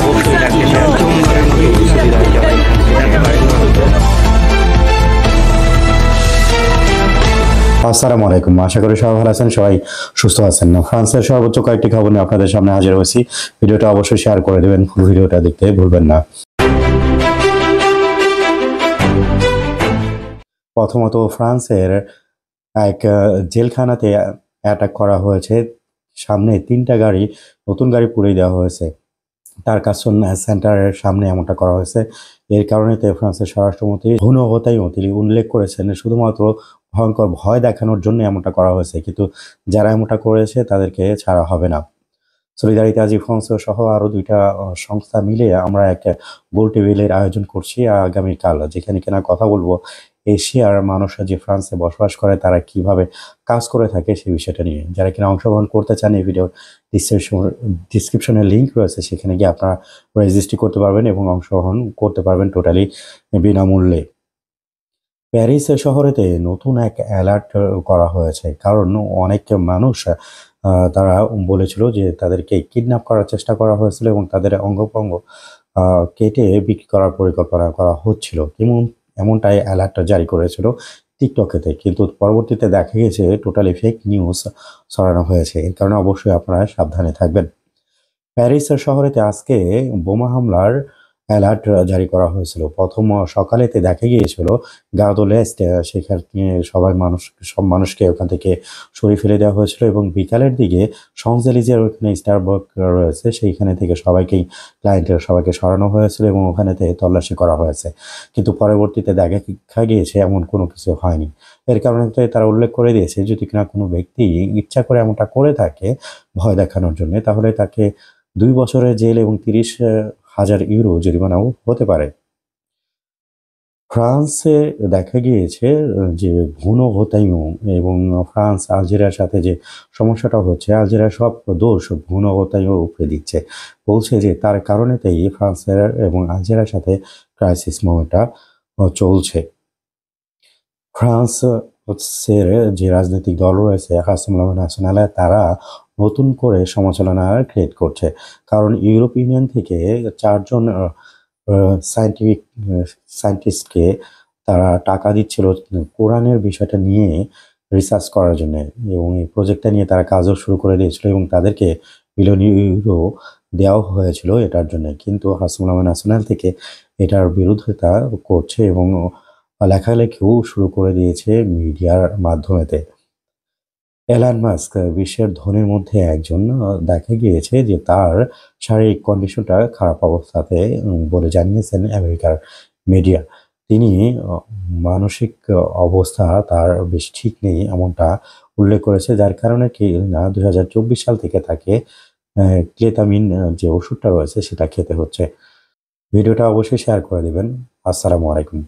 অবশ্যই লাইভটি শেয়ার প্রথমবারের মতো বিদায় জানাই জানতে পারেন। আসসালামু আলাইকুম, আশা করি সবাই ভালো আছেন, সবাই সুস্থ আছেন। ফ্রান্সের সর্বোচ্চ কয়েকটি খবর নিয়ে আপনাদের সামনে হাজির হয়েছি। ভিডিওটা অবশ্যই শেয়ার করে দেবেন, ফুল ভিডিওটা দেখতে ভুলবেন না। প্রথমত ফ্রান্সের এক জেলখানাতে অ্যাটাক করা হয়েছে। সামনে 3টা গাড়ি, নতুন গাড়ি পুড়িয়ে দেওয়া হয়েছে। টারকাসন সেন্টারের সামনে এমনটা করা হয়েছে। এর কারণে ফ্রান্সের স্বরাষ্ট্রমন্ত্রী ব্রুনো হোতাইও তিনি উল্লেখ করেছেন শুধুমাত্র ভয়ঙ্কর ভয় দেখানোর জন্য এমনটা করা হয়েছে, কিন্তু যারা এমনটা করেছে তাদেরকে ছাড়া হবে না। সলিদারিতে আজি ফ্রান্স সহ আরও 2টা সংস্থা মিলে আমরা একটা গোল টেবিলের আয়োজন করছি আগামীকাল, যেখানে কিনা কথা বলবো এশিয়ার মানুষরা যে ফ্রান্সে বসবাস করে তারা কিভাবে কাজ করে থাকে সেই বিষয়টা নিয়ে। যারা কিনা অংশগ্রহণ করতে চান এই ভিডিওর ডিসক্রিপশনে লিঙ্ক রয়েছে, সেখানে গিয়ে আপনারা রেজিস্ট্রি করতে পারবেন এবং অংশগ্রহণ করতে পারবেন টোটালি বিনামূল্যে। প্যারিস শহরেতে নতুন এক অ্যালার্ট করা হয়েছে, কারণ অনেক মানুষ তারা বলেছিল যে তাদেরকে কিডন্যাপ করার চেষ্টা করা হয়েছিল এবং তাদের অঙ্গভঙ্গ কেটে বিক্রি করার পরিকল্পনা করা হচ্ছিল, এমনটাই অ্যালার্ট জারি করেছিল টিকটকেতে। কিন্তু পরবর্তীতে দেখা গেছে টোটালি ফেক নিউজ ছড়ানো হয়েছে। এর কারণে অবশ্যই আপনারা সাবধানে থাকবেন। প্যারিস শহরেতে আজকে বোমা হামলার অ্যালার্ট জারি করা হয়েছিল। প্রথম সকালেতে দেখা গিয়েছিল গাদোলেস্ট, সেখানে সব মানুষকে ওখান থেকে সরিয়ে ফেলে দেওয়া হয়েছিল এবং বিকালের দিকে সংজেলিজের ওখানে স্টারবাক রয়েছে, সেইখানে থেকে সবাইকে সরানো হয়েছিল এবং ওখানে থেকে তল্লাশি করা হয়েছে। কিন্তু পরবর্তীতে দেখা গিয়েছে এমন কোনো কিছু হয়নি। এর কারণে তারা উল্লেখ করে দিয়েছে যদি কিনা কোনো ব্যক্তি ইচ্ছা করে এমনটা করে থাকে ভয় দেখানোর জন্য, তাহলে তাকে 2 বছরের জেল এবং 30,000 ইউরো জরিমানাও হতে পারে। ফ্রান্সে দেখা গিয়েছে যে ব্রুনো হোতাইও এবং ফ্রান্স আলজেরিয়ার সাথে যে সমস্যাটা হচ্ছে, আলজেরিয়া সব দোষ ব্রুনো হোতাইওর উপরে দিচ্ছে, বলছে যে তার কারণেতেই ফ্রান্সের এবং আলজেরিয়ার সাথে ক্রাইসিস মোমেন্টটা চলছে। ফ্রান্স যে রাজনৈতিক দল রয়েছে রাসেম্বলমেন্ট ন্যাশনালে, তারা নতুন করে সমালোচনা ক্রিয়েট করছে, কারণ ইউরোপ ইউনিয়ন থেকে 4 জন সায়েন্টিস্টকে তারা টাকা দিচ্ছিল কোরআনের বিষয়টা নিয়ে রিসার্চ করার জন্য, এবং এই প্রজেক্টটা নিয়ে তারা কাজও শুরু করে দিয়েছিল এবং তাদেরকে মিলিয়ন ইউরো দেওয়া হয়েছিল এটার জন্য। কিন্তু রাসেম্বলমেন্ট ন্যাশনাল থেকে এটার বিরোধিতা করছে এবং লেখালেখিও শুরু করে দিয়েছে মিডিয়ার মাধ্যমেতে। এলন মাস্ক বিশ্বের ধনীর মধ্যে একজন, দেখা গিয়েছে যে তার শারীরিক কন্ডিশনটা খারাপ অবস্থাতে বলে জানিয়েছেন আমেরিকার মিডিয়া। তিনি মানসিক অবস্থা তার বেশ ঠিক নেই এমনটা উল্লেখ করেছে, যার কারণে কি না 2024 সাল থেকে তাকে ক্লেতামিন যে ওষুধটা রয়েছে সেটা খেতে হচ্ছে। ভিডিওটা অবশ্যই শেয়ার করে দেবেন। আসসালামু আলাইকুম।